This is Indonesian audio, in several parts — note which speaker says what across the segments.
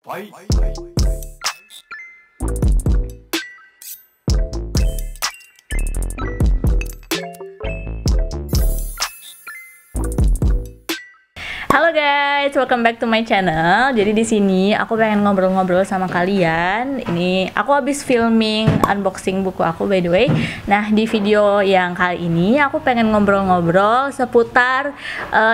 Speaker 1: Fight.
Speaker 2: Halo guys, welcome back to my channel. Jadi di sini aku pengen ngobrol-ngobrol sama kalian. Ini aku habis filming unboxing buku aku by the way. Nah, di video yang kali ini aku pengen ngobrol-ngobrol seputar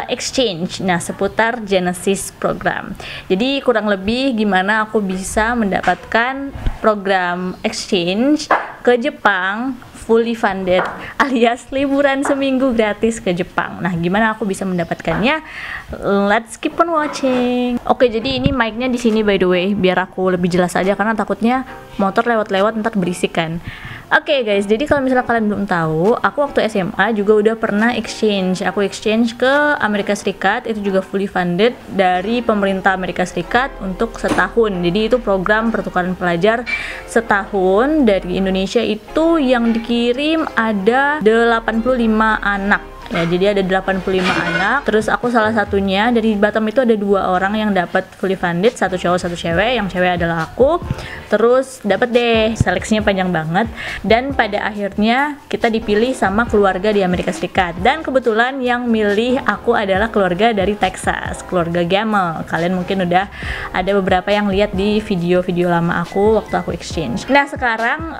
Speaker 2: exchange. Nah, seputar Genesis program. Jadi kurang lebih gimana aku bisa mendapatkan program exchange ke Jepang fully funded, alias liburan seminggu gratis ke Jepang. Nah, gimana aku bisa mendapatkannya? Let's keep on watching. Oke, jadi ini mic-nya di sini by the way, biar aku lebih jelas aja karena takutnya motor lewat-lewat ntar berisik kan. Oke guys, jadi kalau misalnya kalian belum tahu, aku waktu SMA juga udah pernah exchange. Aku exchange ke Amerika Serikat, itu juga fully funded dari pemerintah Amerika Serikat untuk setahun. Jadi itu program pertukaran pelajar setahun dari Indonesia. Itu yang dikirim ada 85 anak. Ya, jadi ada 85 anak. Terus aku salah satunya, dari Batam itu ada 2 orang yang dapat fully funded, satu cowok satu cewek. Yang cewek adalah aku. Terus dapat deh, seleksinya panjang banget. Dan pada akhirnya kita dipilih sama keluarga di Amerika Serikat. Dan kebetulan yang milih aku adalah keluarga dari Texas, keluarga Gamel. Kalian mungkin udah ada beberapa yang lihat di video-video lama aku waktu aku exchange. Nah, sekarang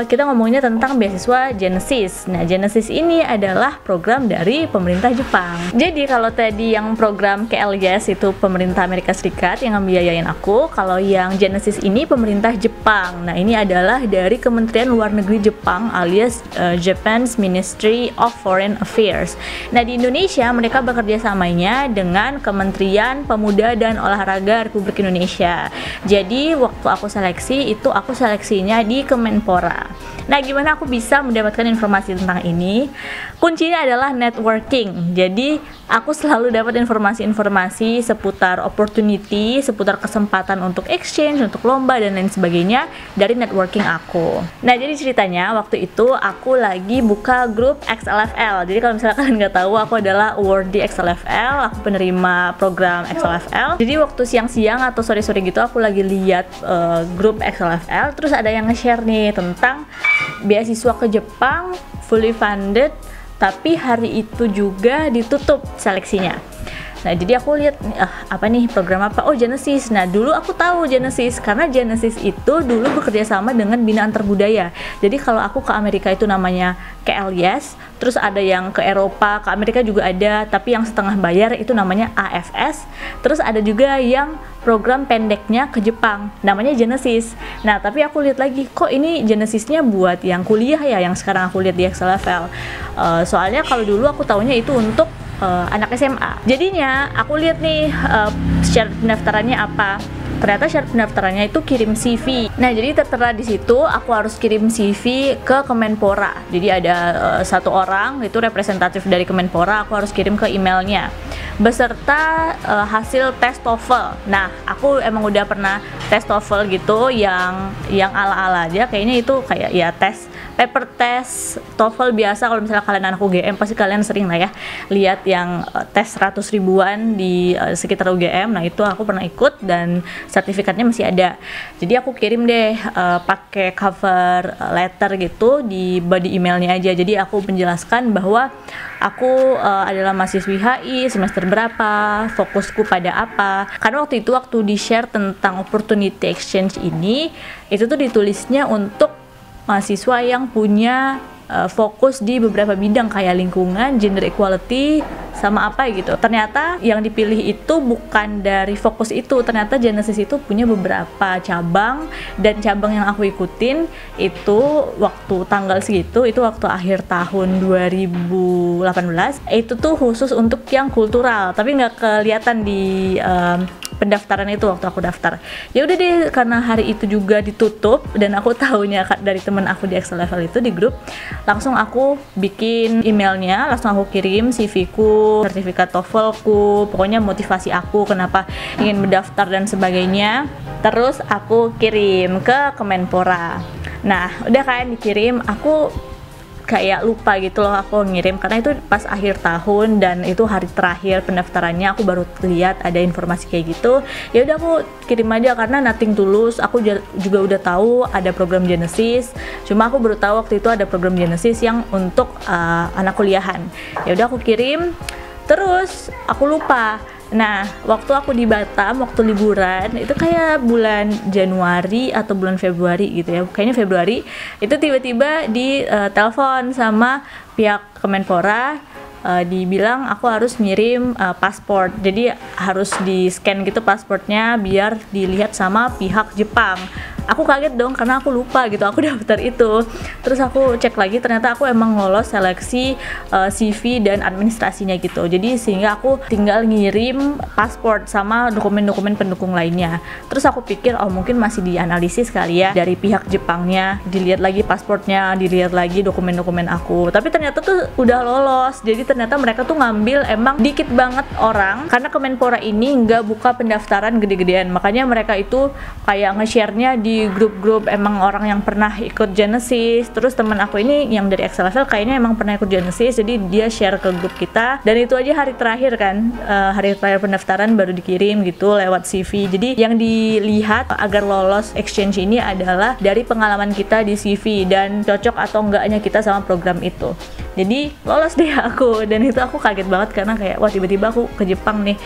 Speaker 2: kita ngomongnya tentang beasiswa Genesis. Nah, Genesis ini adalah program dari pemerintah Jepang. Jadi kalau tadi yang program KLYS itu pemerintah Amerika Serikat yang ngebiayain aku, kalau yang Genesis ini pemerintah Jepang. Nah, ini adalah dari Kementerian Luar Negeri Jepang alias Japan's Ministry of Foreign Affairs. Nah, di Indonesia mereka bekerja samanya dengan Kementerian Pemuda dan Olahraga Republik Indonesia. Jadi waktu aku seleksi itu aku seleksinya di Kemenpora. Nah, gimana aku bisa mendapatkan informasi tentang ini? Kuncinya adalah networking. Jadi aku selalu dapat informasi-informasi seputar opportunity, seputar kesempatan untuk exchange, untuk lomba dan lain sebagainya dari networking aku. Nah, jadi ceritanya waktu itu aku lagi buka grup XLFL. Jadi kalau misalnya kalian nggak tahu, aku adalah awardee XLFL, aku penerima program XLFL. Jadi waktu siang-siang atau sore-sore gitu aku lagi lihat grup XLFL, terus ada yang nge-share nih tentang beasiswa ke Jepang fully funded, tapi hari itu juga ditutup seleksinya. Nah, jadi aku lihat apa nih, program apa? Oh, Genesis. Nah, dulu aku tahu Genesis karena Genesis itu dulu bekerja sama dengan Bina Antar-Budaya. Jadi kalau aku ke Amerika itu namanya KLYS, terus ada yang ke Eropa, ke Amerika juga ada, tapi yang setengah bayar itu namanya AFS. Terus ada juga yang program pendeknya ke Jepang, namanya Genesis. Nah, tapi aku lihat lagi, kok ini Genesisnya buat yang kuliah ya, yang sekarang aku lihat di XLFL. Soalnya kalau dulu aku taunya itu untuk anak SMA. Jadinya aku lihat nih syarat pendaftarannya apa. Ternyata syarat pendaftarannya itu kirim CV. Nah, jadi tertera di situ aku harus kirim CV ke Kemenpora. Jadi ada satu orang itu representatif dari Kemenpora, aku harus kirim ke emailnya beserta hasil tes TOEFL. Nah, aku emang udah pernah tes TOEFL gitu yang ala-ala aja. Kayaknya itu kayak ya tes paper test TOEFL biasa. Kalau misalnya kalian anak UGM pasti kalian sering lah ya lihat yang tes 100 ribuan di sekitar UGM. Nah, itu aku pernah ikut dan sertifikatnya masih ada. Jadi aku kirim deh pakai cover letter gitu di body emailnya aja. Jadi aku menjelaskan bahwa aku adalah mahasiswi HI semester berapa, fokusku pada apa. Karena waktu di share tentang opportunity exchange ini, itu tuh ditulisnya untuk mahasiswa yang punya fokus di beberapa bidang kayak lingkungan, gender equality, sama apa gitu. Ternyata yang dipilih itu bukan dari fokus itu. Ternyata Genesis itu punya beberapa cabang, dan cabang yang aku ikutin itu waktu tanggal segitu, itu waktu akhir tahun 2018, itu tuh khusus untuk yang kultural, tapi nggak kelihatan di pendaftaran itu waktu aku daftar. Ya udah deh, karena hari itu juga ditutup dan aku tahunya dari temen aku di XLFL itu di grup, langsung aku bikin emailnya, langsung aku kirim CV-ku, sertifikat TOEFL-ku, pokoknya motivasi aku kenapa ingin mendaftar dan sebagainya. Terus aku kirim ke Kemenpora. Nah, udah kan dikirim, aku kayak lupa gitu loh aku ngirim, karena itu pas akhir tahun dan itu hari terakhir pendaftarannya. Aku baru lihat ada informasi kayak gitu, ya udah aku kirim aja karena nothing tulus. Aku juga udah tahu ada program Genesis, cuma aku baru tahu waktu itu ada program Genesis yang untuk anak kuliahan. Ya udah aku kirim, terus aku lupa. Nah, waktu aku di Batam, waktu liburan, itu kayak bulan Januari atau bulan Februari gitu ya, kayaknya Februari, itu tiba-tiba di telepon sama pihak Kemenpora, dibilang aku harus ngirim paspor, jadi harus di scan gitu pasportnya biar dilihat sama pihak Jepang. Aku kaget dong karena aku lupa gitu, aku daftar itu. Terus aku cek lagi, ternyata aku emang lolos seleksi CV dan administrasinya gitu. Jadi sehingga aku tinggal ngirim paspor sama dokumen-dokumen pendukung lainnya. Terus aku pikir oh mungkin masih dianalisis kali ya dari pihak Jepangnya, dilihat lagi pasportnya, dilihat lagi dokumen-dokumen aku. Tapi ternyata tuh udah lolos. Jadi ternyata mereka tuh ngambil emang dikit banget orang, karena Kemenpora ini nggak buka pendaftaran gede-gedean. Makanya mereka itu kayak nge-share-nya di grup-grup emang orang yang pernah ikut Genesis. Terus teman aku ini yang dari Excel kayaknya emang pernah ikut Genesis, jadi dia share ke grup kita. Dan itu aja hari terakhir kan, hari terakhir pendaftaran baru dikirim gitu lewat CV. Jadi yang dilihat agar lolos exchange ini adalah dari pengalaman kita di CV dan cocok atau enggaknya kita sama program itu. Jadi lolos deh aku, dan itu aku kaget banget karena kayak wah tiba-tiba aku ke Jepang nih.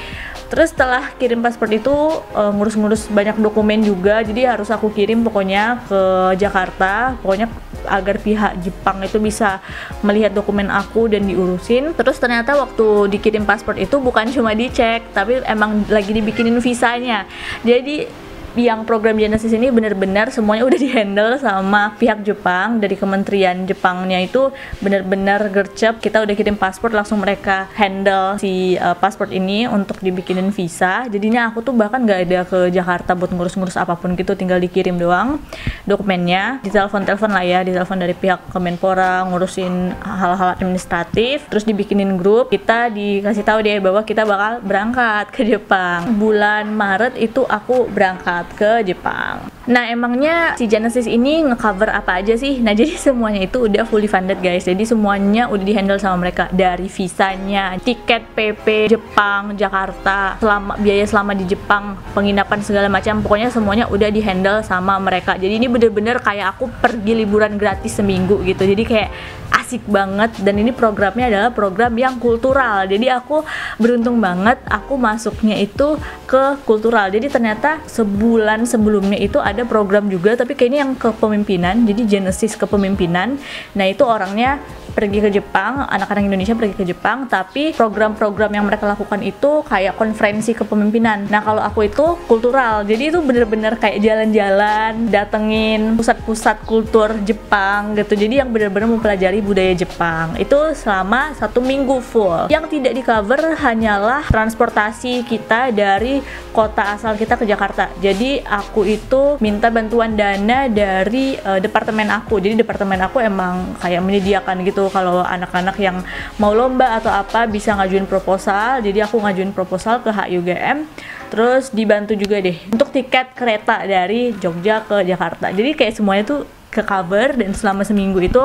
Speaker 2: Terus setelah kirim paspor itu ngurus-ngurus banyak dokumen juga, jadi harus aku kirim pokoknya ke Jakarta, pokoknya agar pihak Jepang itu bisa melihat dokumen aku dan diurusin. Terus ternyata waktu dikirim paspor itu bukan cuma dicek, tapi emang lagi dibikinin visanya. Jadi yang program Genesis ini benar-benar semuanya udah dihandle sama pihak Jepang. Dari kementerian Jepangnya itu benar-benar gercep, kita udah kirim paspor, langsung mereka handle si paspor ini untuk dibikinin visa. Jadinya aku tuh bahkan gak ada ke Jakarta buat ngurus-ngurus apapun gitu, tinggal dikirim doang dokumennya, ditelepon-telepon lah ya, ditelepon dari pihak Kemenpora ngurusin hal-hal administratif, terus dibikinin grup, kita dikasih tahu deh bahwa kita bakal berangkat ke Jepang. Bulan Maret itu aku berangkat ke Jepang. Nah, emangnya si Genesis ini nge-cover apa aja sih? Nah, jadi semuanya itu udah fully funded guys. Jadi semuanya udah di-handle sama mereka, dari visanya, tiket PP Jepang, Jakarta, biaya selama di Jepang, penginapan segala macam, pokoknya semuanya udah di-handle sama mereka. Jadi ini bener-bener kayak aku pergi liburan gratis seminggu gitu. Jadi kayak asik banget, dan ini programnya adalah program yang kultural. Jadi aku beruntung banget aku masuknya itu ke kultural. Jadi ternyata sebulan sebelumnya itu ada program juga, tapi kayaknya yang kepemimpinan, jadi Genesis kepemimpinan. Nah itu orangnya pergi ke Jepang, anak-anak Indonesia pergi ke Jepang, tapi program-program yang mereka lakukan itu kayak konferensi kepemimpinan. Nah kalau aku itu kultural, jadi itu bener-bener kayak jalan-jalan, datengin pusat-pusat kultur Jepang gitu. Jadi yang bener-bener mempelajari budaya Jepang itu selama 1 minggu full. Yang tidak di cover hanyalah transportasi kita dari kota asal kita ke Jakarta. Jadi aku itu minta bantuan dana dari departemen aku. Jadi departemen aku emang kayak menyediakan gitu, kalau anak-anak yang mau lomba atau apa bisa ngajuin proposal. Jadi aku ngajuin proposal ke HUGM, terus dibantu juga deh untuk tiket kereta dari Jogja ke Jakarta. Jadi kayak semuanya tuh ke cover, dan selama seminggu itu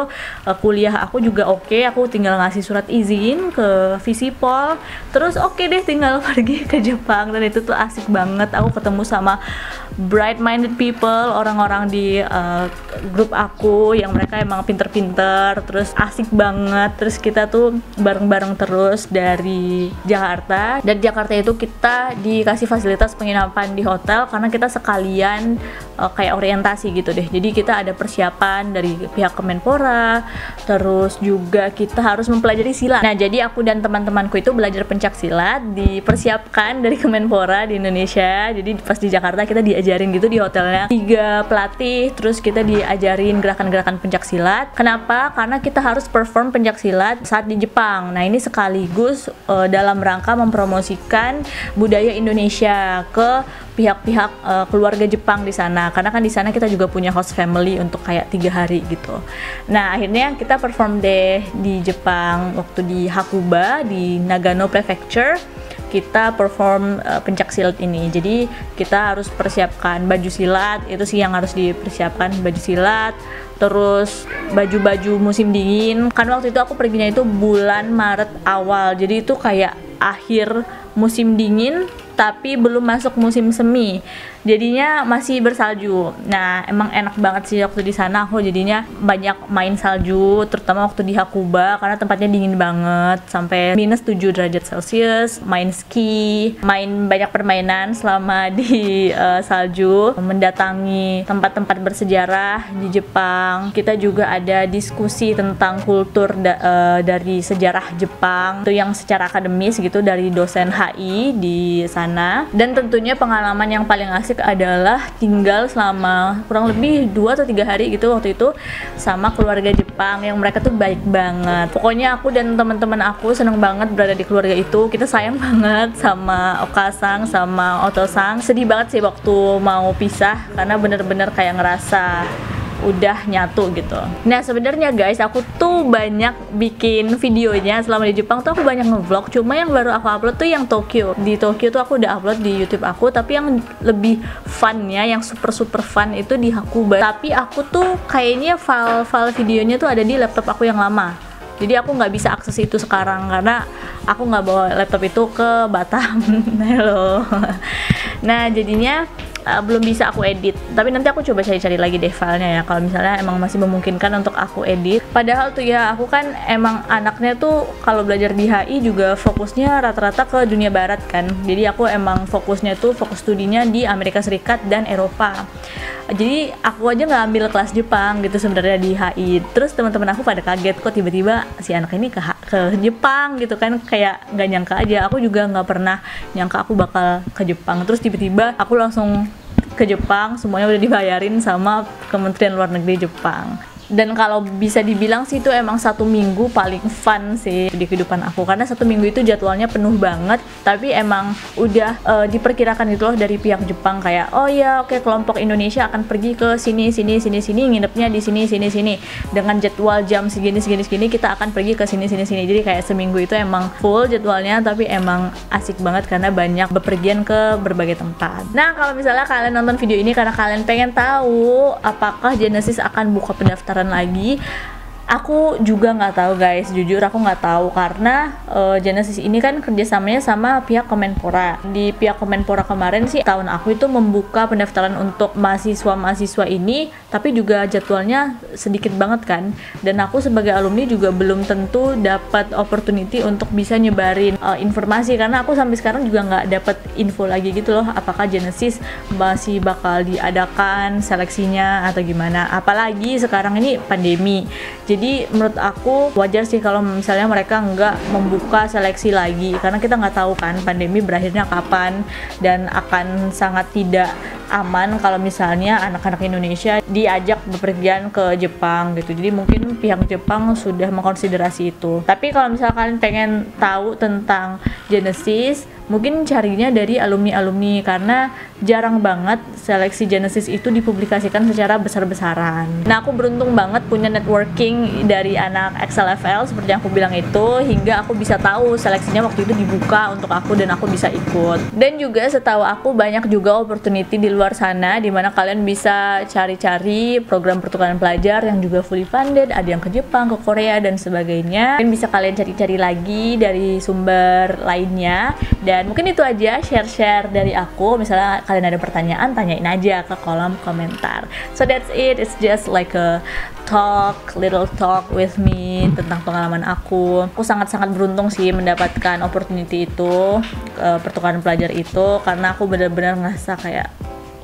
Speaker 2: kuliah aku juga oke. Aku tinggal ngasih surat izin ke Visipol, terus oke deh tinggal pergi ke Jepang. Dan itu tuh asik banget, aku ketemu sama bright minded people, orang-orang di grup aku yang mereka emang pinter-pinter, terus asik banget. Terus kita tuh bareng-bareng terus dari Jakarta, dan Jakarta itu kita dikasih fasilitas penginapan di hotel karena kita sekalian kayak orientasi gitu deh. Jadi kita ada persiapan dari pihak Kemenpora, terus juga kita harus mempelajari silat. Nah jadi aku dan teman-temanku itu belajar pencak silat, dipersiapkan dari Kemenpora di Indonesia. Jadi pas di Jakarta kita diajarin gitu di hotelnya, 3 pelatih, terus kita diajarin gerakan-gerakan pencak silat. Kenapa? Karena kita harus perform pencak silat saat di Jepang. Nah ini sekaligus dalam rangka mempromosikan budaya Indonesia ke pihak-pihak keluarga Jepang di sana, karena kan di sana kita juga punya host family untuk kayak 3 hari gitu. Nah akhirnya kita perform deh di Jepang waktu di Hakuba di Nagano Prefecture. kita perform pencak silat ini. Jadi kita harus persiapkan baju silat, itu sih yang harus dipersiapkan, baju silat, terus baju-baju musim dingin. Kan waktu itu aku perginya itu bulan Maret awal, jadi itu kayak akhir musim dingin tapi belum masuk musim semi, jadinya masih bersalju. Nah emang enak banget sih waktu di sana, aku jadinya banyak main salju, terutama waktu di Hakuba karena tempatnya dingin banget sampai -7 derajat Celcius, main ski, main banyak permainan selama di salju, mendatangi tempat-tempat bersejarah di Jepang. Kita juga ada diskusi tentang kultur dari sejarah Jepang, itu yang secara akademis gitu dari dosen HI di sana. Dan tentunya pengalaman yang paling asik adalah tinggal selama kurang lebih 2 atau 3 hari gitu waktu itu sama keluarga Jepang yang mereka tuh baik banget. Pokoknya aku dan teman-teman aku seneng banget berada di keluarga itu. Kita sayang banget sama Okasang sama Otosang. Sedih banget sih waktu mau pisah karena bener-bener kayak ngerasa udah nyatu gitu. Nah sebenarnya guys, aku tuh banyak bikin videonya selama di Jepang tuh, aku banyak ngevlog. Cuma yang baru aku upload tuh yang Tokyo. Di Tokyo tuh aku udah upload di YouTube aku, tapi yang lebih funnya, yang super fun itu di Hakuba. Tapi aku tuh kayaknya file videonya tuh ada di laptop aku yang lama. Jadi aku nggak bisa akses itu sekarang karena aku nggak bawa laptop itu ke Batam. Hello. Nah jadinya belum bisa aku edit, tapi nanti aku coba cari-cari lagi deh filenya ya, kalau misalnya emang masih memungkinkan untuk aku edit. Padahal tuh ya aku kan emang anaknya tuh kalau belajar di HI juga fokusnya rata-rata ke dunia barat kan, jadi aku emang fokus studinya di Amerika Serikat dan Eropa. Jadi aku aja nggak ambil kelas Jepang gitu sebenarnya di HI. Terus teman-teman aku pada kaget kok tiba-tiba si anak ini ke Jepang gitu kan, kayak nggak nyangka aja. Aku juga nggak pernah nyangka aku bakal ke Jepang. Terus tiba-tiba aku langsung ke Jepang, semuanya udah dibayarin sama Kementerian Luar Negeri Jepang. Dan kalau bisa dibilang sih itu emang 1 minggu paling fun sih di kehidupan aku, karena 1 minggu itu jadwalnya penuh banget, tapi emang udah diperkirakan gitu loh dari pihak Jepang kayak oh ya oke, kelompok Indonesia akan pergi ke sini nginepnya di sini dengan jadwal jam segini kita akan pergi ke sini. Jadi kayak seminggu itu emang full jadwalnya, tapi emang asik banget karena banyak bepergian ke berbagai tempat. Nah kalau misalnya kalian nonton video ini karena kalian pengen tahu apakah Genesis akan buka pendaftaran lagi, aku juga nggak tahu guys, jujur aku nggak tahu karena Genesis ini kan kerjasamanya sama pihak Kemenpora. Di pihak Kemenpora kemarin sih tahun aku itu membuka pendaftaran untuk mahasiswa ini, tapi juga jadwalnya sedikit banget kan, dan aku sebagai alumni juga belum tentu dapat opportunity untuk bisa nyebarin informasi, karena aku sampai sekarang juga nggak dapat info lagi gitu loh apakah Genesis masih bakal diadakan seleksinya atau gimana, apalagi sekarang ini pandemi. Jadi menurut aku wajar sih kalau misalnya mereka nggak membuka seleksi lagi, karena kita nggak tahu kan pandemi berakhirnya kapan, dan akan sangat tidak aman kalau misalnya anak-anak Indonesia diajak bepergian ke Jepang gitu. Jadi mungkin pihak Jepang sudah mengkonsiderasi itu. Tapi kalau misalnya kalian pengen tahu tentang Genesis, mungkin carinya dari alumni-alumni, karena jarang banget seleksi Genesis itu dipublikasikan secara besar-besaran. Nah aku beruntung banget punya networking dari anak XLFL seperti yang aku bilang itu, hingga aku bisa tahu seleksinya waktu itu dibuka untuk aku dan aku bisa ikut. Dan juga setahu aku banyak juga opportunity di luar sana dimana kalian bisa cari-cari program pertukaran pelajar yang juga fully funded, ada yang ke Jepang, ke Korea dan sebagainya. Dan bisa kalian cari-cari lagi dari sumber lainnya. Dan mungkin itu aja share-share dari aku. Misalnya kalian ada pertanyaan, tanyain aja ke kolom komentar. So that's it, it's just like a little talk with me tentang pengalaman aku. Aku sangat-sangat beruntung sih mendapatkan opportunity itu, pertukaran pelajar itu, karena aku benar-benar ngerasa kayak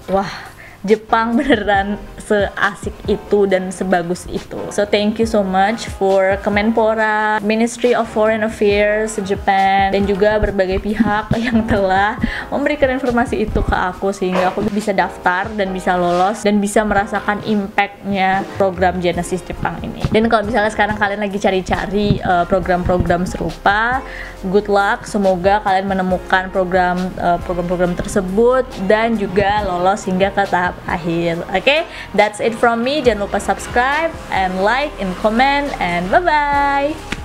Speaker 2: wah, Jepang beneran seasik itu dan sebagus itu. So thank you so much for Kemenpora, Ministry of Foreign Affairs Japan, dan juga berbagai pihak yang telah memberikan informasi itu ke aku sehingga aku bisa daftar dan bisa lolos dan bisa merasakan impactnya program Genesis Jepang ini. Dan kalau misalnya sekarang kalian lagi cari-cari program-program serupa, good luck, semoga kalian menemukan program-program tersebut dan juga lolos hingga ke tahap akhir. Okay, that's it from me. Jangan lupa subscribe and like and comment and bye bye.